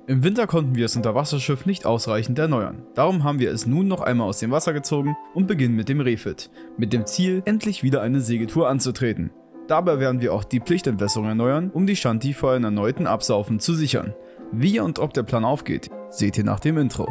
Im Winter konnten wir das Unterwasserschiff nicht ausreichend erneuern. Darum haben wir es nun noch einmal aus dem Wasser gezogen und beginnen mit dem Refit. Mit dem Ziel, endlich wieder eine Segeltour anzutreten. Dabei werden wir auch die Pflichtentwässerung erneuern, um die Shanty vor einem erneuten Absaufen zu sichern. Wie und ob der Plan aufgeht, seht ihr nach dem Intro.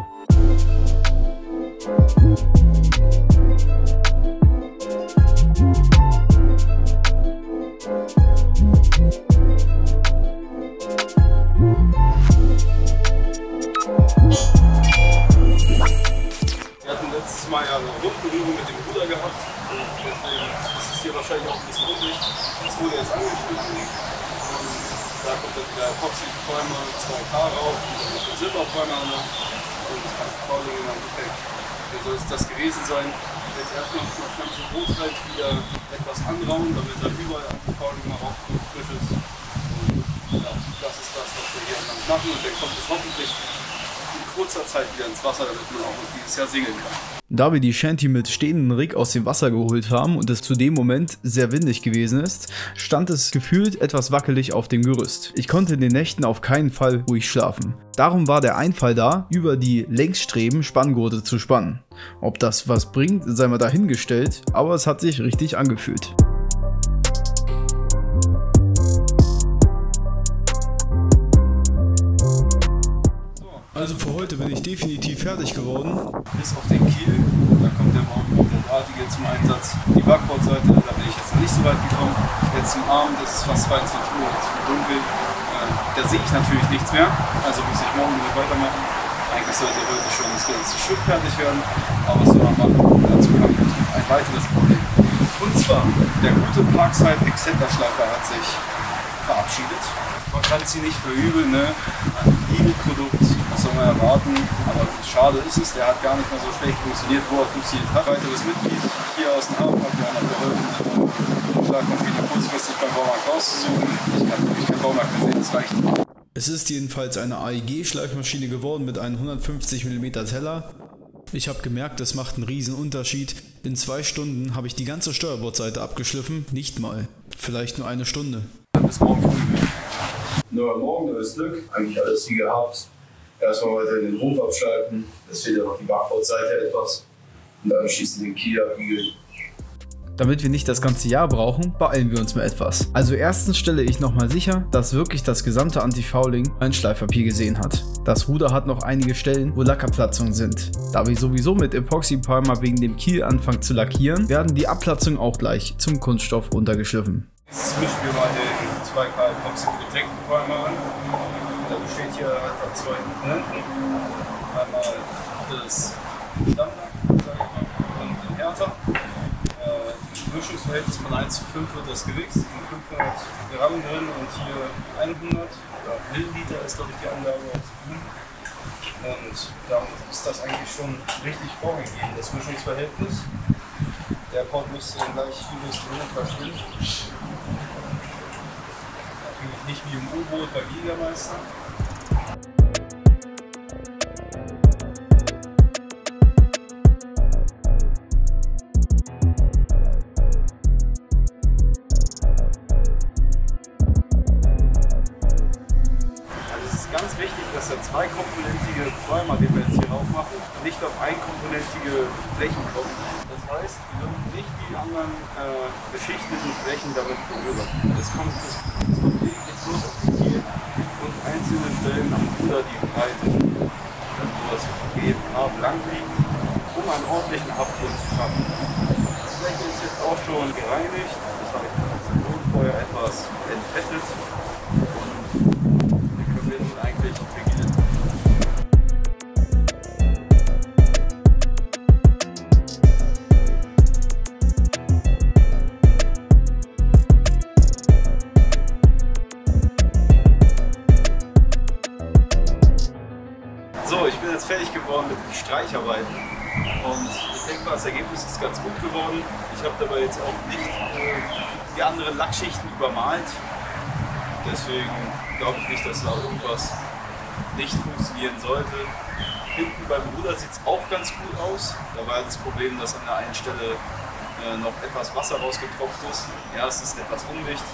Letztes Mal ja eine Rundberührung mit dem Ruder gehabt und deswegen ist es hier wahrscheinlich auch ein bisschen undicht. Das wurde jetzt angeschnitten und da kommt dann wieder Epoxy-Primer mit 2K rauf und dann noch der Silberprimer noch und Fouling im Endeffekt. So soll es das gewesen sein. Jetzt erstmal noch das ganze Bootreich wieder etwas anrauen, damit da überall Fouling mal raufkommt, frisches. Und ja, das ist das, was wir hier machen und dann kommt es hoffentlich in kurzer Zeit wieder ins Wasser, damit man auch noch dieses Jahr segeln kann. Da wir die Shanty mit stehendem Rig aus dem Wasser geholt haben und es zu dem Moment sehr windig gewesen ist, stand es gefühlt etwas wackelig auf dem Gerüst. Ich konnte in den Nächten auf keinen Fall ruhig schlafen. Darum war der Einfall da, über die Längsstreben Spanngurte zu spannen. Ob das was bringt, sei mal dahingestellt, aber es hat sich richtig angefühlt. Also für heute bin ich definitiv fertig geworden. Bis auf den Kiel, da kommt der Morgenartige zum Einsatz. Die Backbordseite, da bin ich jetzt noch nicht so weit gekommen. Jetzt zum Abend, das ist fast 22 Uhr, es ist dunkel. Da sehe ich natürlich nichts mehr, also muss ich morgen wieder weitermachen. Eigentlich sollte heute schon das ganze Schiff fertig werden, aber was soll man machen? Dazu kam ein weiteres Problem. Und zwar, der gute Parkside Exzenter Schleifer hat sich verabschiedet. Man kann sie nicht verübeln, ne? Ein Lidl-Produkt, was soll man erwarten, aber schade ist es, der hat gar nicht mehr so schlecht funktioniert, wo er funktioniert hat. Weiteres Mitglied hier aus dem Hafen hat mir einer geholfen, die Schlagmaschine kurzfristig beim Baumarkt rauszusuchen. Ich kann wirklich keinen Baumarkt mehr sehen, das reicht. Es ist jedenfalls eine AEG-Schleifmaschine geworden mit einem 150 mm Teller. Ich habe gemerkt, das macht einen riesen Unterschied. In 2 Stunden habe ich die ganze Steuerbordseite abgeschliffen, nicht mal. Vielleicht nur eine Stunde. Bis morgen früh. Nur morgen, neues Glück, eigentlich alles wie gehabt. Erstmal weiter den Rumpf abschleifen, es fehlt ja noch die Backbordseite etwas und dann anschließend den Kiel abbiegeln. Damit wir nicht das ganze Jahr brauchen, beeilen wir uns mal etwas. Also erstens stelle ich nochmal sicher, dass wirklich das gesamte Anti-Fouling ein Schleifpapier gesehen hat. Das Ruder hat noch einige Stellen, wo Lackerplatzungen sind. Da wir sowieso mit Epoxy-Primer wegen dem Kiel anfangen zu lackieren, werden die Abplatzungen auch gleich zum Kunststoff runtergeschliffen. Jetzt mischen wir mal den 2K Epoxy Protect Primer an. Da besteht hier einfach 2 Komponenten. Einmal das Stammlack, und den Härter. Im Mischungsverhältnis von 1:5 wird das Gewicht, sind 500 Gramm drin und hier 100 Milliliter ist glaube ich die Angabe. Und damit ist das eigentlich schon richtig vorgegeben, das Mischungsverhältnis. Der Port müsste dann gleich illustrieren verschwinden. Natürlich nicht wie im U-Boot bei Jägermeister. Ganz wichtig, dass der zweikomponentige Primer, den wir jetzt hier drauf machen, nicht auf einkomponentige Flächen kommt. Das heißt, wir dürfen nicht die anderen beschichteten Flächen damit berühren. Es kommt lediglich bloß auf die Kiel und einzelne Stellen am Ruder die Breite, das GFK blank liegt, um einen ordentlichen Abflug zu schaffen. Die Fläche ist jetzt auch schon gereinigt, das habe ich vorher etwas entfettet. So, ich bin jetzt fertig geworden mit den Streicharbeiten und ich denke mal, das Ergebnis ist ganz gut geworden. Ich habe dabei jetzt auch nicht die anderen Lackschichten übermalt. Deswegen glaube ich nicht, dass da irgendwas nicht funktionieren sollte. Hinten beim Ruder sieht es auch ganz gut aus. Da war das Problem, dass an der einen Stelle noch etwas Wasser rausgetropft ist. Ja, es ist etwas undicht.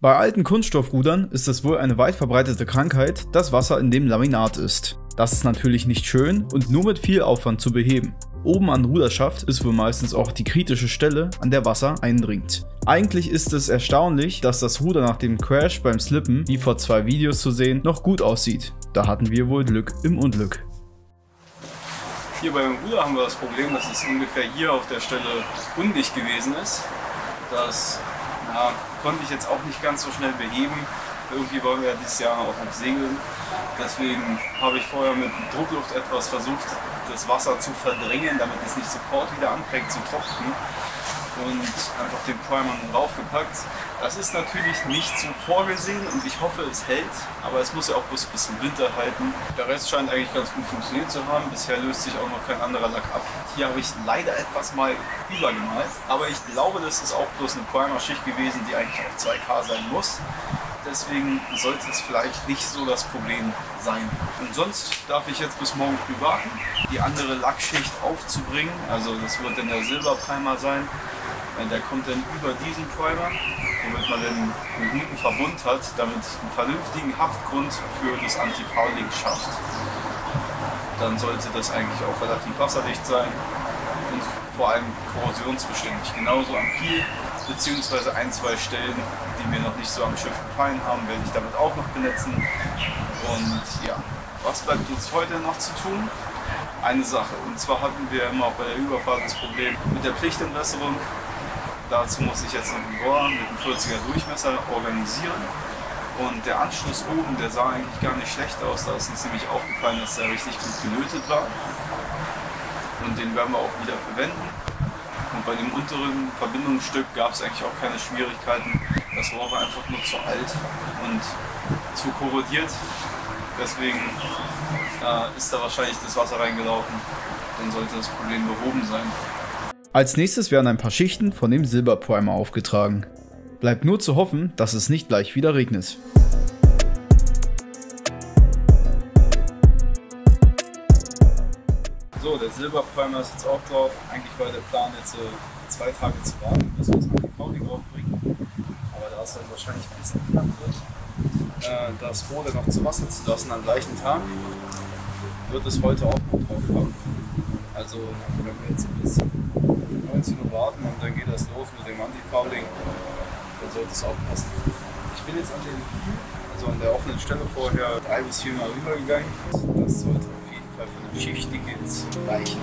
Bei alten Kunststoffrudern ist es wohl eine weit verbreitete Krankheit, dass Wasser in dem Laminat ist. Das ist natürlich nicht schön und nur mit viel Aufwand zu beheben. Oben am Ruderschaft ist wohl meistens auch die kritische Stelle, an der Wasser eindringt. Eigentlich ist es erstaunlich, dass das Ruder nach dem Crash beim Slippen, wie vor 2 Videos zu sehen, noch gut aussieht. Da hatten wir wohl Glück im Unglück. Hier beim Ruder haben wir das Problem, dass es ungefähr hier auf der Stelle undicht gewesen ist. Das konnte ich jetzt auch nicht ganz so schnell beheben. Irgendwie wollen wir ja dieses Jahr auch noch segeln. Deswegen habe ich vorher mit Druckluft etwas versucht, das Wasser zu verdrängen, damit es nicht sofort wieder anfängt zu tropfen. Und einfach den Primer draufgepackt. Das ist natürlich nicht so vorgesehen und ich hoffe, es hält, aber es muss ja auch bloß ein bisschen Winter halten. Der Rest scheint eigentlich ganz gut funktioniert zu haben. Bisher löst sich auch noch kein anderer Lack ab. Hier habe ich leider etwas mal übergemalt, aber ich glaube, das ist auch bloß eine Primer-Schicht gewesen, die eigentlich auf 2K sein muss. Deswegen sollte es vielleicht nicht so das Problem sein. Und sonst darf ich jetzt bis morgen früh warten, die andere Lackschicht aufzubringen. Also das wird dann der Silberprimer sein. Der kommt dann über diesen Primer, womit man dann einen guten Verbund hat, damit einen vernünftigen Haftgrund für das Anti-Fouling schafft. Dann sollte das eigentlich auch relativ wasserdicht sein und vor allem korrosionsbeständig. Genauso am Kiel, beziehungsweise 1, 2 Stellen, die mir noch nicht so am Schiff gefallen haben, werde ich damit auch noch benetzen. Und ja, was bleibt uns heute noch zu tun? Eine Sache, und zwar hatten wir immer auch bei der Überfahrt das Problem mit der Pflichtentwässerung. Dazu muss ich jetzt noch einen Bohrer mit einem 40er Durchmesser organisieren. Und der Anschluss oben, der sah eigentlich gar nicht schlecht aus. Da ist uns nämlich aufgefallen, dass der richtig gut gelötet war. Und den werden wir auch wieder verwenden. Und bei dem unteren Verbindungsstück gab es eigentlich auch keine Schwierigkeiten. Das Rohr war einfach nur zu alt und zu korrodiert. Deswegen ist da wahrscheinlich das Wasser reingelaufen. Dann sollte das Problem behoben sein. Als nächstes werden ein paar Schichten von dem Silberprimer aufgetragen. Bleibt nur zu hoffen, dass es nicht gleich wieder regnet. So, der Silberprimer ist jetzt auch drauf. Eigentlich war der Plan jetzt 2 Tage zu warten, bis wir das Anti-Fouling aufbringen. Aber da es dann wahrscheinlich ein bisschen knapp wird, das Rohr noch zu Wasser zu lassen am gleichen Tag, wird es heute auch noch drauf kommen. Also wenn wir jetzt bis 19 Uhr warten und dann geht das los mit dem Anti-Fouling, dann sollte es auch passen. Ich bin jetzt an der offenen Stelle vorher 3 bis 4 Mal rübergegangen. Das sollte auf jeden Fall für eine schichtige jetzt reichen.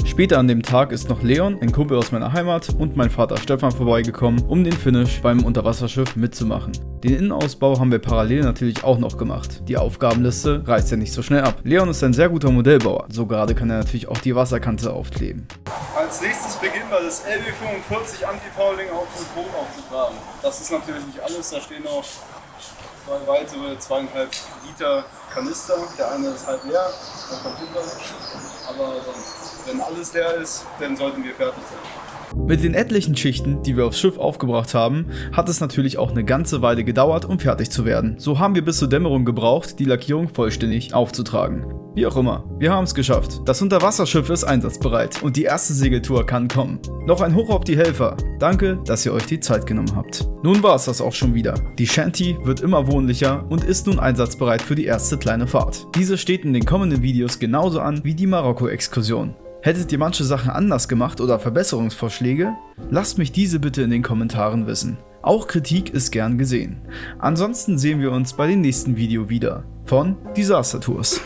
Später an dem Tag ist noch Leon, ein Kumpel aus meiner Heimat, und mein Vater Stefan vorbeigekommen, um den Finish beim Unterwasserschiff mitzumachen. Den Innenausbau haben wir parallel natürlich auch noch gemacht. Die Aufgabenliste reißt ja nicht so schnell ab. Leon ist ein sehr guter Modellbauer, so gerade kann er natürlich auch die Wasserkante aufkleben. Als nächstes beginnen wir das LB45 Anti-Fouling auf dem Boot aufzutragen. Das ist natürlich nicht alles, da stehen noch 2 weitere 2,5 Liter Kanister. Der eine ist halb leer, der kommt hinter. Aber sonst, wenn alles leer ist, dann sollten wir fertig sein. Mit den etlichen Schichten, die wir aufs Schiff aufgebracht haben, hat es natürlich auch eine ganze Weile gedauert, um fertig zu werden. So haben wir bis zur Dämmerung gebraucht, die Lackierung vollständig aufzutragen. Wie auch immer, wir haben es geschafft. Das Unterwasserschiff ist einsatzbereit und die erste Segeltour kann kommen. Noch ein Hoch auf die Helfer. Danke, dass ihr euch die Zeit genommen habt. Nun war es das auch schon wieder. Die Shanty wird immer wohnlicher und ist nun einsatzbereit für die erste kleine Fahrt. Diese steht in den kommenden Videos genauso an wie die Marokko-Exkursion. Hättet ihr manche Sachen anders gemacht oder Verbesserungsvorschläge? Lasst mich diese bitte in den Kommentaren wissen. Auch Kritik ist gern gesehen. Ansonsten sehen wir uns bei dem nächsten Video wieder von Disaster Tours.